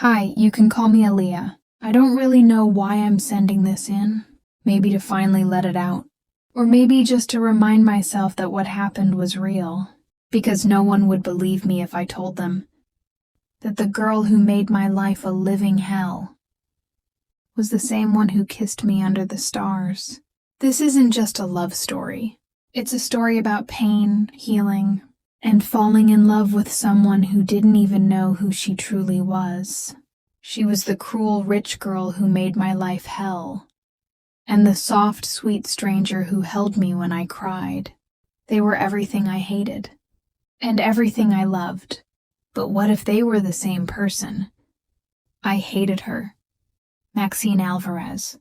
Hi, you can call me Aaliyah. I don't really know why I'm sending this in. Maybe to finally let it out. Or maybe just to remind myself that what happened was real. Because no one would believe me if I told them that the girl who made my life a living hell was the same one who kissed me under the stars. This isn't just a love story. It's a story about pain, healing, and falling in love with someone who didn't even know who she truly was. She was the cruel rich girl who made my life hell, and the soft, sweet stranger who held me when I cried. They were everything I hated, and everything I loved. But what if they were the same person? I hated her. Maxine Alvarez,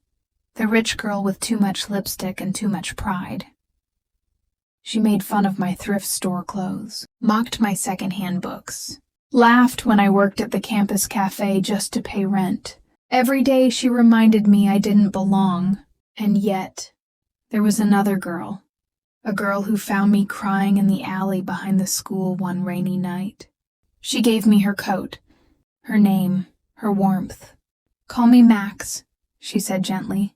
the rich girl with too much lipstick and too much pride. She made fun of my thrift store clothes, mocked my secondhand books, laughed when I worked at the campus cafe just to pay rent. Every day she reminded me I didn't belong, and yet there was another girl, a girl who found me crying in the alley behind the school one rainy night. She gave me her coat, her name, her warmth. "Call me Max," she said gently.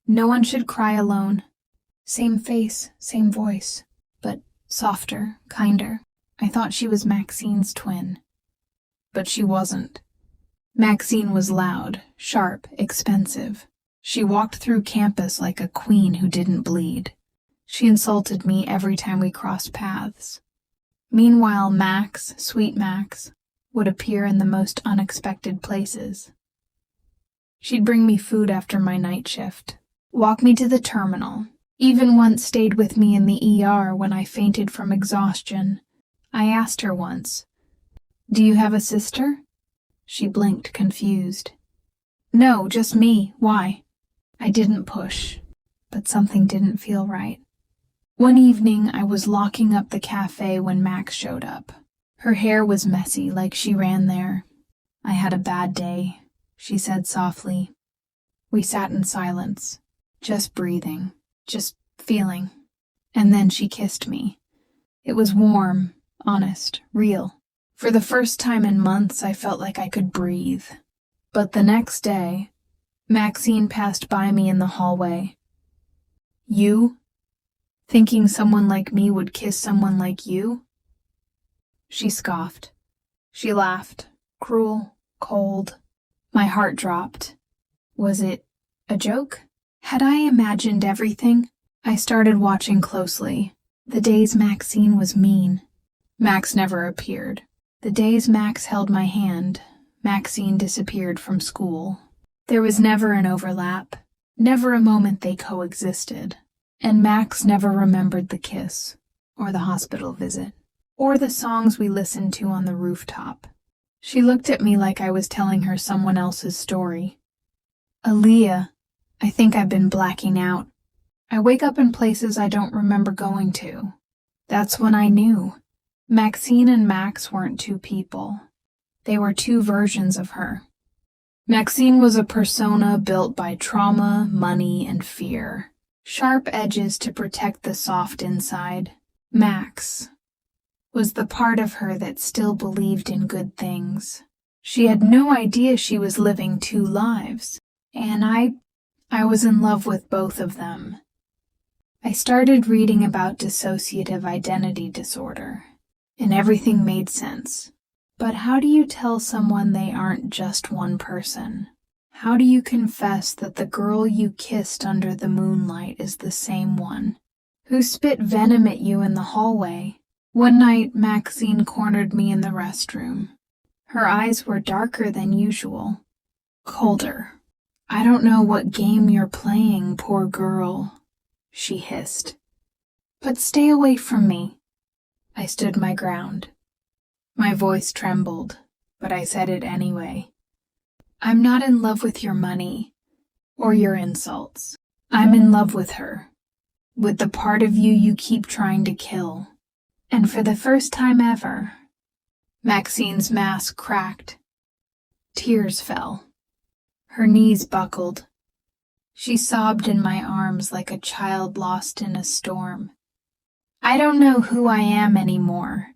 "No one should cry alone." Same face, same voice, but softer, kinder. I thought she was Maxine's twin. But she wasn't. Maxine was loud, sharp, expensive. She walked through campus like a queen who didn't bleed. She insulted me every time we crossed paths. Meanwhile, Max, sweet Max, would appear in the most unexpected places. She'd bring me food after my night shift, walk me to the terminal, even once stayed with me in the ER when I fainted from exhaustion. I asked her once, "Do you have a sister?" She blinked, confused. "No, just me. Why?" I didn't push, but something didn't feel right. One evening, I was locking up the cafe when Max showed up. Her hair was messy, like she ran there. "I had a bad day," she said softly. We sat in silence, just breathing. Just feeling. And then she kissed me. It was warm, honest, real. For the first time in months, I felt like I could breathe. But the next day, Maxine passed by me in the hallway. "You? Thinking someone like me would kiss someone like you?" She scoffed. She laughed, cruel, cold. My heart dropped. Was it a joke? Had I imagined everything? I started watching closely. The days Maxine was mean, Max never appeared. The days Max held my hand, Maxine disappeared from school. There was never an overlap, never a moment they coexisted. And Max never remembered the kiss, or the hospital visit, or the songs we listened to on the rooftop. She looked at me like I was telling her someone else's story. "Aaliyah, I think I've been blacking out. I wake up in places I don't remember going to." That's when I knew. Maxine and Max weren't two people. They were two versions of her. Maxine was a persona built by trauma, money, and fear. Sharp edges to protect the soft inside. Max was the part of her that still believed in good things. She had no idea she was living two lives, and I was in love with both of them. I started reading about dissociative identity disorder, and everything made sense. But how do you tell someone they aren't just one person? How do you confess that the girl you kissed under the moonlight is the same one, who spit venom at you in the hallway? One night, Maxine cornered me in the restroom. Her eyes were darker than usual, colder. "I don't know what game you're playing, poor girl," she hissed. "But stay away from me." I stood my ground. My voice trembled, but I said it anyway. "I'm not in love with your money, or your insults. I'm in love with her, with the part of you keep trying to kill." And for the first time ever, Maxine's mask cracked. Tears fell. Her knees buckled. She sobbed in my arms like a child lost in a storm. "I don't know who I am anymore."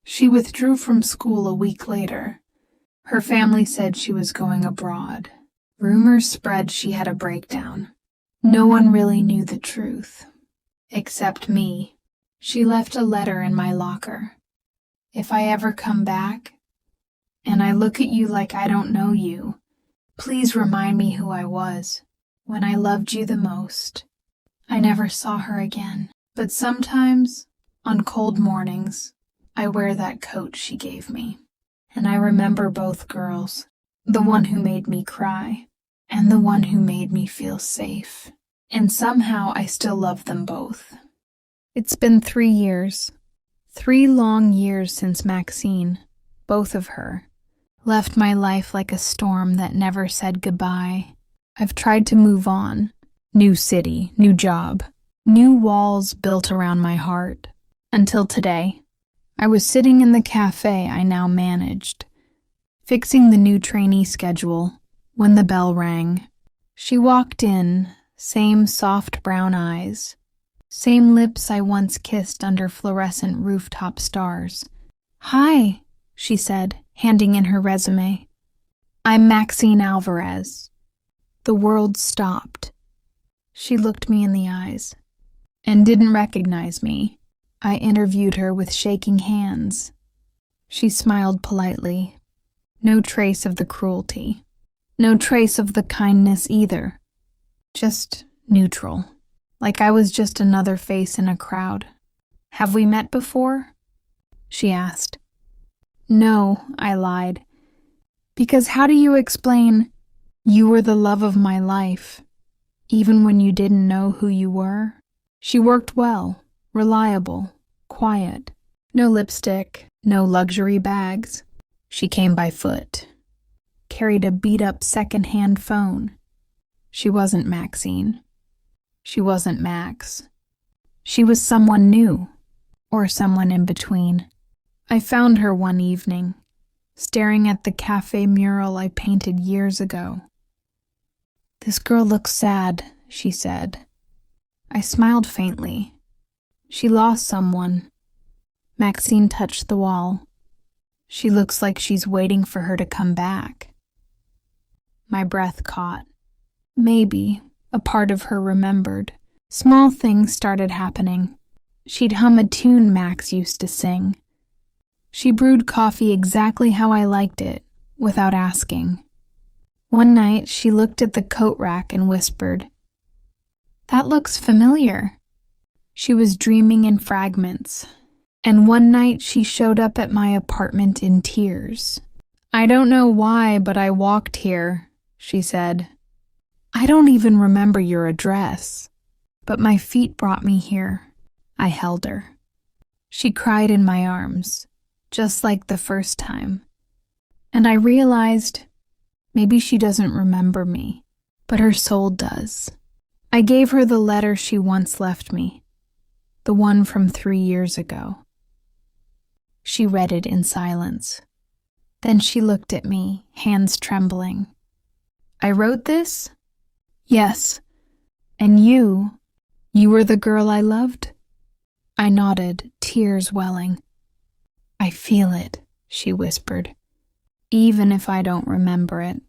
She withdrew from school a week later. Her family said she was going abroad. Rumors spread she had a breakdown. No one really knew the truth. Except me. She left a letter in my locker. If I ever come back, and I look at you like I don't know you, please remind me who I was, when I loved you the most. I never saw her again, but sometimes, on cold mornings, I wear that coat she gave me. And I remember both girls, the one who made me cry, and the one who made me feel safe. And somehow I still love them both. It's been 3 years. 3 long years since Maxine, both of her, left my life like a storm that never said goodbye. I've tried to move on. New city, new job, new walls built around my heart. Until today, I was sitting in the cafe I now managed, fixing the new trainee schedule, when the bell rang. She walked in, same soft brown eyes, same lips I once kissed under fluorescent rooftop stars. "Hi," she said, handing in her resume. "I'm Maxine Alvarez." The world stopped. She looked me in the eyes and didn't recognize me. I interviewed her with shaking hands. She smiled politely. No trace of the cruelty. No trace of the kindness either. Just neutral. Like I was just another face in a crowd. "Have we met before?" she asked. "No," I lied. "Because how do you explain, 'You were the love of my life,' even when you didn't know who you were?" She worked well, reliable, quiet. No lipstick, no luxury bags. She came by foot. Carried a beat-up second-hand phone. She wasn't Maxine. She wasn't Max. She was someone new, or someone in between. I found her one evening, staring at the cafe mural I painted years ago. "This girl looks sad," she said. I smiled faintly. "She lost someone." Maxine touched the wall. "She looks like she's waiting for her to come back." My breath caught. Maybe a part of her remembered. Small things started happening. She'd hum a tune Max used to sing. She brewed coffee exactly how I liked it, without asking. One night, she looked at the coat rack and whispered, "That looks familiar." She was dreaming in fragments, and one night she showed up at my apartment in tears. "I don't know why, but I walked here," she said. "I don't even remember your address, but my feet brought me here." I held her. She cried in my arms, just like the first time. And I realized, maybe she doesn't remember me, but her soul does. I gave her the letter she once left me, the one from 3 years ago. She read it in silence. Then she looked at me, hands trembling. "I wrote this?" "Yes. And you were the girl I loved?" I nodded, tears welling. "I feel it," she whispered. "Even if I don't remember it,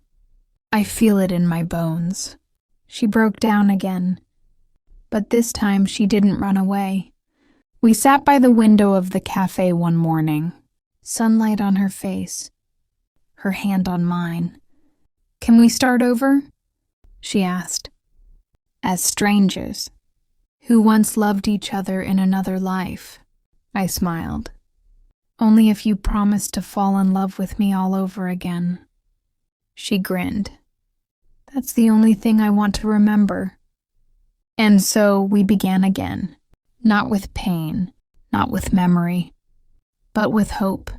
I feel it in my bones." She broke down again, but this time she didn't run away. We sat by the window of the cafe one morning, sunlight on her face, her hand on mine. "Can we start over?" she asked. "As strangers, who once loved each other in another life," I smiled. "Only if you promise to fall in love with me all over again." She grinned. "That's the only thing I want to remember." And so we began again, not with pain, not with memory, but with hope.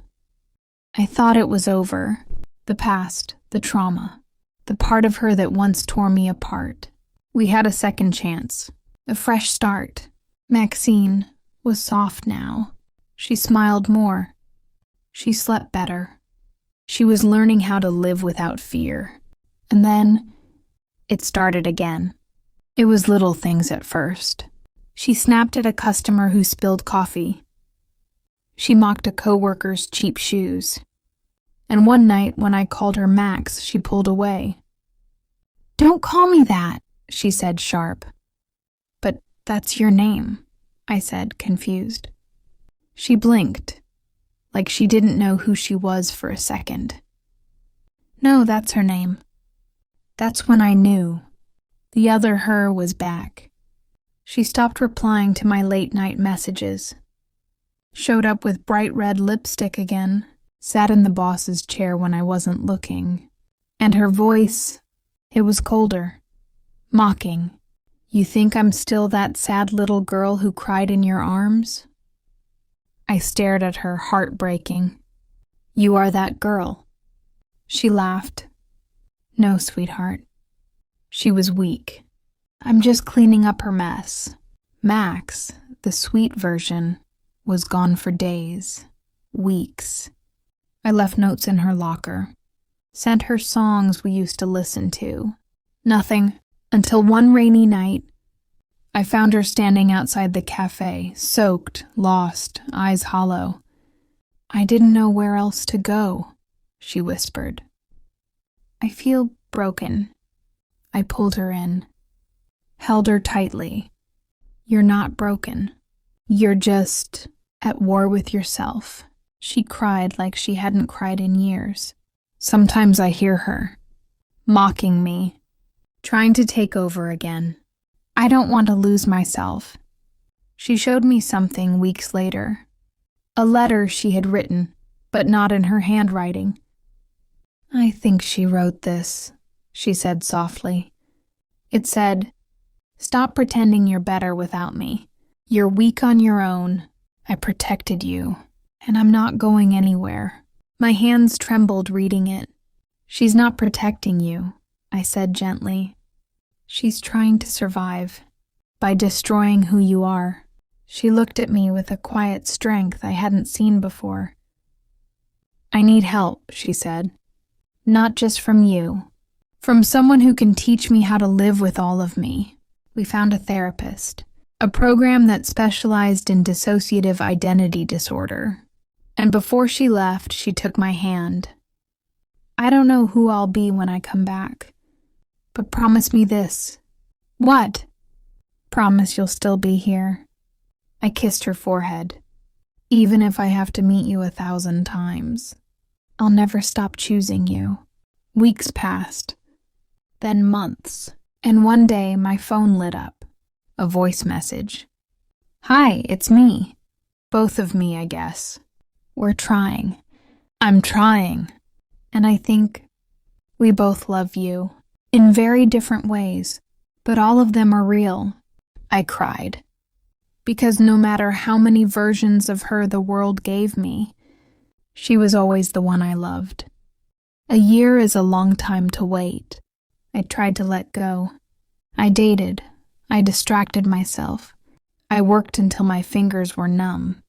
I thought it was over, the past, the trauma, the part of her that once tore me apart. We had a second chance, a fresh start. Maxine was soft now. She smiled more. She slept better. She was learning how to live without fear. And then it started again. It was little things at first. She snapped at a customer who spilled coffee. She mocked a coworker's cheap shoes. And one night when I called her Max, she pulled away. "Don't call me that," she said sharp. "But that's your name," I said, confused. She blinked, like she didn't know who she was for a second. "No, that's her name." That's when I knew. The other her was back. She stopped replying to my late-night messages, showed up with bright red lipstick again, sat in the boss's chair when I wasn't looking, and her voice, it was colder, mocking. "You think I'm still that sad little girl who cried in your arms?" I stared at her, heartbreaking. "You are that girl." She laughed. "No, sweetheart." She was weak. "I'm just cleaning up her mess." Max, the sweet version, was gone for days, weeks. I left notes in her locker, sent her songs we used to listen to. Nothing, until one rainy night, I found her standing outside the cafe, soaked, lost, eyes hollow. "I didn't know where else to go," she whispered. "I feel broken." I pulled her in, held her tightly. "You're not broken. You're just at war with yourself." She cried like she hadn't cried in years. Sometimes I hear her, mocking me, trying to take over again. I don't want to lose myself. She showed me something weeks later. A letter she had written, but not in her handwriting. "I think she wrote this," she said softly. It said, "Stop pretending you're better without me. You're weak on your own. I protected you, and I'm not going anywhere." My hands trembled reading it. "She's not protecting you," I said gently. "She's trying to survive by destroying who you are." She looked at me with a quiet strength I hadn't seen before. "I need help," she said. "Not just from you. From someone who can teach me how to live with all of me." We found a therapist, a program that specialized in dissociative identity disorder. And before she left, she took my hand. "I don't know who I'll be when I come back, but promise me this." "What?" "Promise you'll still be here." I kissed her forehead. "Even if I have to meet you 1,000 times, I'll never stop choosing you." Weeks passed, then months, and one day my phone lit up, a voice message. "Hi, it's me." Both of me, I guess. "We're trying." "I'm trying." And I think we both love you, in very different ways, but all of them are real. I cried. Because no matter how many versions of her the world gave me, she was always the one I loved. A year is a long time to wait. I tried to let go. I dated. I distracted myself. I worked until my fingers were numb.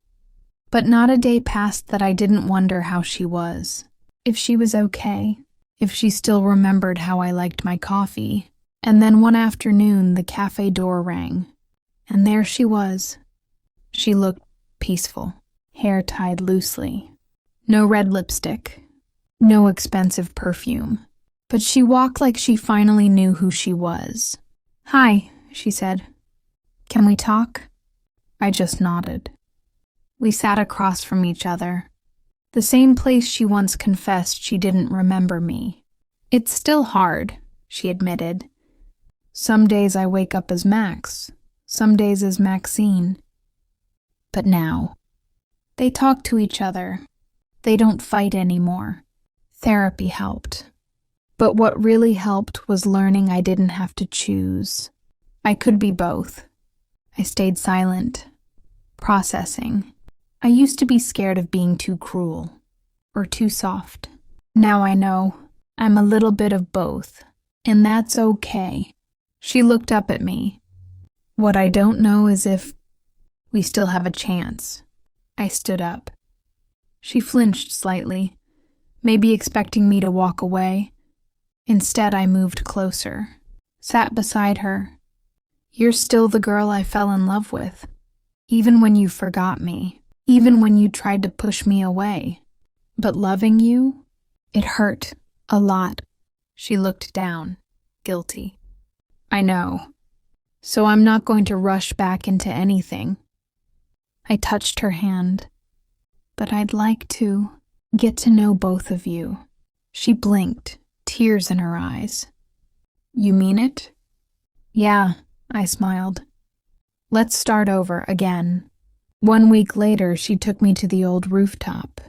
But not a day passed that I didn't wonder how she was. If she was okay. If she still remembered how I liked my coffee. And then one afternoon, the cafe door rang. And there she was. She looked peaceful, hair tied loosely. No red lipstick. No expensive perfume. But she walked like she finally knew who she was. "Hi," she said. "Can we talk?" I just nodded. We sat across from each other. The same place she once confessed she didn't remember me. "It's still hard," she admitted. "Some days I wake up as Max, some days as Maxine." But now, they talk to each other. They don't fight anymore. Therapy helped. But what really helped was learning I didn't have to choose. I could be both. I stayed silent, processing. I used to be scared of being too cruel or too soft. Now I know I'm a little bit of both, and that's okay. She looked up at me. "What I don't know is if we still have a chance." I stood up. She flinched slightly, maybe expecting me to walk away. Instead, I moved closer, sat beside her. "You're still the girl I fell in love with, even when you forgot me, even when you tried to push me away. But loving you, It hurt. A lot. She looked down, guilty. I know. So I'm not going to rush back into anything. I touched her hand. But I'd like to get to know both of you. She blinked, tears in her eyes. You mean it? Yeah, I smiled. Let's start over again. 1 week later, she took me to the old rooftop.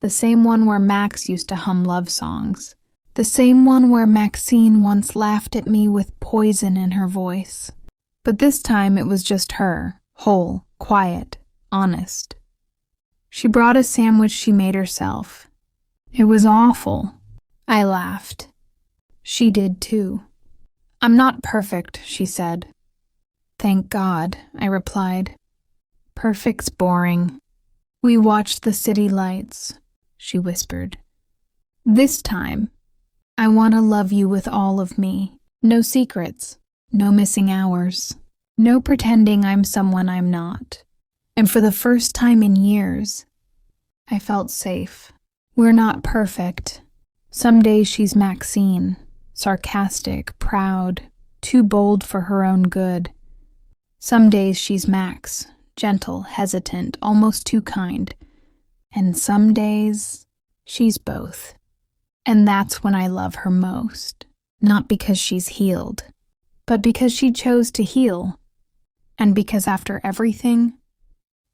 The same one where Max used to hum love songs. The same one where Maxine once laughed at me with poison in her voice. But this time it was just her, whole, quiet, honest. She brought a sandwich she made herself. It was awful. I laughed. She did too. I'm not perfect, she said. Thank God, I replied. Perfect's boring. We watched the city lights, she whispered. This time, I want to love you with all of me. No secrets, no missing hours, no pretending I'm someone I'm not. And for the first time in years, I felt safe. We're not perfect. Some days she's Maxine, sarcastic, proud, too bold for her own good. Some days she's Max, gentle, hesitant, almost too kind. And some days, she's both. And that's when I love her most. Not because she's healed, but because she chose to heal. And because after everything,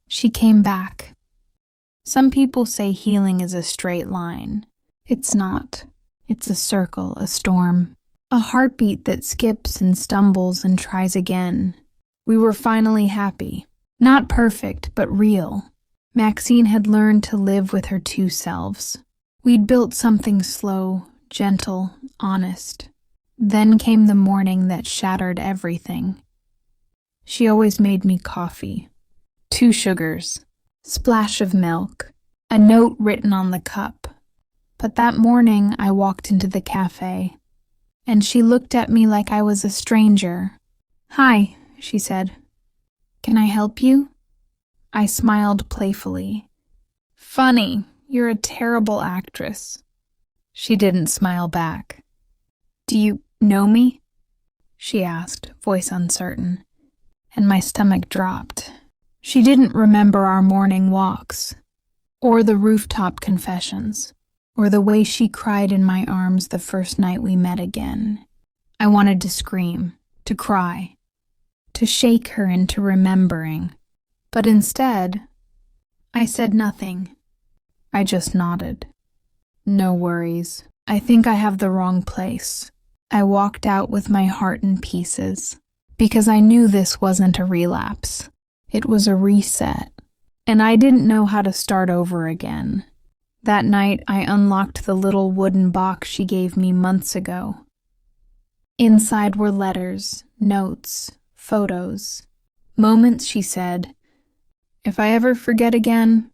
she came back. Some people say healing is a straight line. It's not. It's a circle, a storm, a heartbeat that skips and stumbles and tries again. We were finally happy. Not perfect, but real. Maxine had learned to live with her two selves. We'd built something slow, gentle, honest. Then came the morning that shattered everything. She always made me coffee. 2 sugars, splash of milk, a note written on the cup. But that morning I walked into the cafe, and she looked at me like I was a stranger. Hi, she said. Can I help you? I smiled playfully. Funny, you're a terrible actress. She didn't smile back. Do you know me? She asked, voice uncertain, and my stomach dropped. She didn't remember our morning walks, or the rooftop confessions, or the way she cried in my arms the first night we met again. I wanted to scream, to cry, to shake her into remembering. But instead, I said nothing. I just nodded. No worries. I think I have the wrong place. I walked out with my heart in pieces, because I knew this wasn't a relapse. It was a reset, and I didn't know how to start over again. That night, I unlocked the little wooden box she gave me months ago. Inside were letters, notes, photos, moments she said, "If I ever forget again,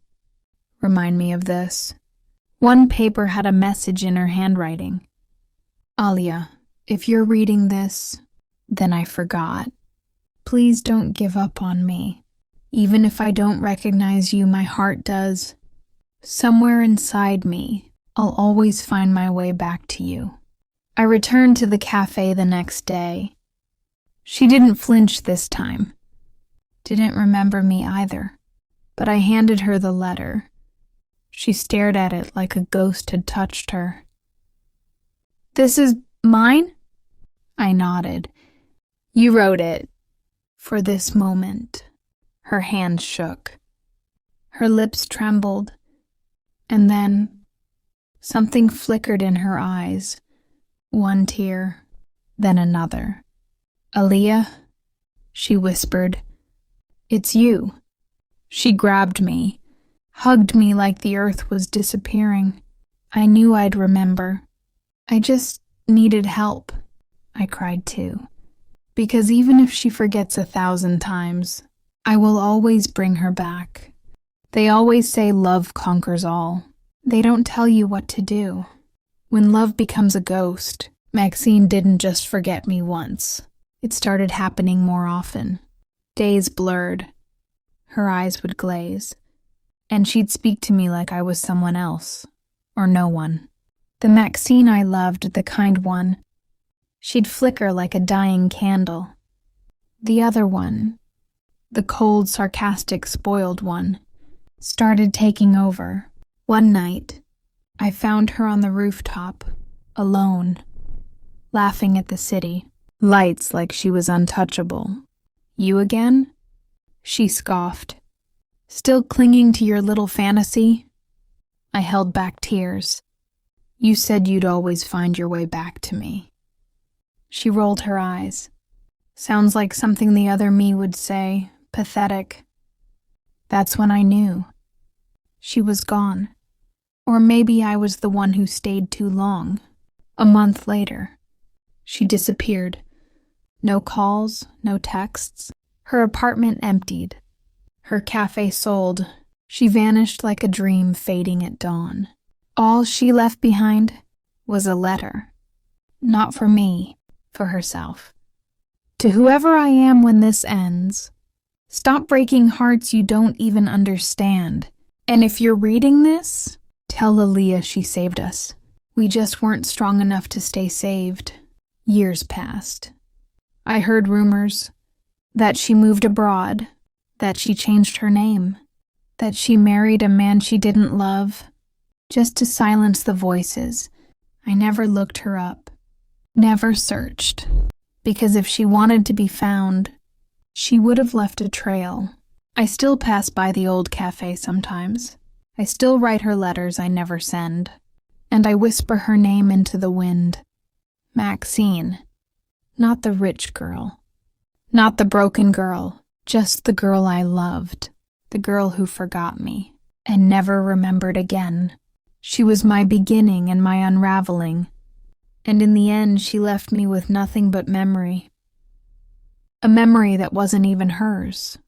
remind me of this." One paper had a message in her handwriting. "Alia, if you're reading this, then I forgot. Please don't give up on me. Even if I don't recognize you, my heart does. Somewhere inside me, I'll always find my way back to you." I returned to the cafe the next day. She didn't flinch this time. Didn't remember me either. But I handed her the letter. She stared at it like a ghost had touched her. "This is mine?" I nodded. "You wrote it for this moment." Her hand shook. Her lips trembled. And then something flickered in her eyes. One tear, then another. "Alia," she whispered, "it's you." She grabbed me, hugged me like the earth was disappearing. I knew I'd remember. "I just needed help," I cried too. Because even if she forgets 1,000 times, I will always bring her back. They always say love conquers all. They don't tell you what to do. When love becomes a ghost, Maxine didn't just forget me once. It started happening more often. Days blurred. Her eyes would glaze, and she'd speak to me like I was someone else, or no one. The Maxine I loved, the kind one. She'd flicker like a dying candle. The other one, the cold, sarcastic, spoiled one, started taking over. One night, I found her on the rooftop, alone, laughing at the city, lights like she was untouchable. "You again?" She scoffed. "Still clinging to your little fantasy?" I held back tears. "You said you'd always find your way back to me." She rolled her eyes. "Sounds like something the other me would say. Pathetic." That's when I knew. She was gone. Or maybe I was the one who stayed too long. A month later, she disappeared. No calls, no texts. Her apartment emptied. Her cafe sold. She vanished like a dream fading at dawn. All she left behind was a letter. Not for me, for herself. "To whoever I am when this ends, stop breaking hearts you don't even understand. And if you're reading this, tell Aaliyah she saved us. We just weren't strong enough to stay saved." Years passed. I heard rumors that she moved abroad, that she changed her name, that she married a man she didn't love, just to silence the voices. I never looked her up, never searched, because if she wanted to be found, she would have left a trail. I still pass by the old cafe sometimes. I still write her letters I never send, and I whisper her name into the wind. Maxine. Not the rich girl. Not the broken girl. Just the girl I loved. The girl who forgot me and never remembered again. She was my beginning and my unraveling, and in the end she left me with nothing but memory. A memory that wasn't even hers.